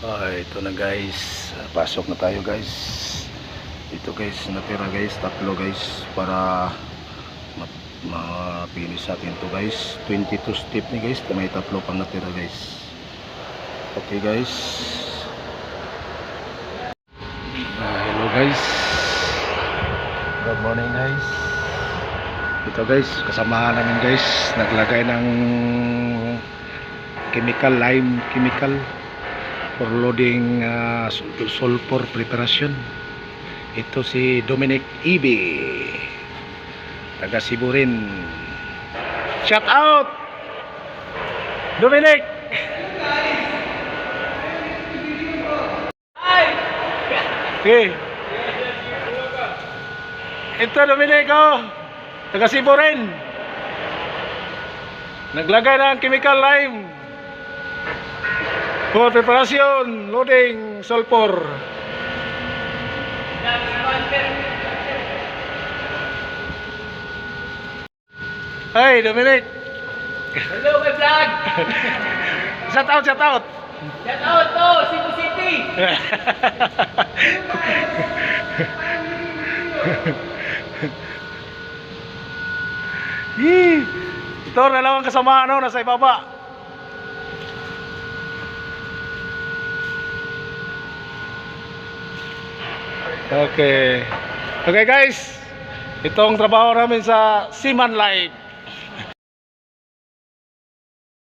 Ito na guys, pasok na tayo guys. Ito guys, natira guys, tatlo guys para mapinis natin to guys. 22 step ni guys, may tatlo pang natira guys. Okay guys. Hello guys, good morning guys. Ito guys, kasamahan namin guys, naglagay ng chemical, lime chemical for loading sulfur preparation. Ito si Dominic Ibe, taga Cebu rin. Shout out Dominic. Okay. Ito Dominic, taga Cebu rin, naglagay ng chemical lime for preparation, loading sulfur. Hey Dominic. Hello my vlog. Shout out, shout out. Shout out to Cebu City. Ito dalawang kasama nasa ibaba. Okay. Okay guys, itong trabaho namin sa Seaman Life.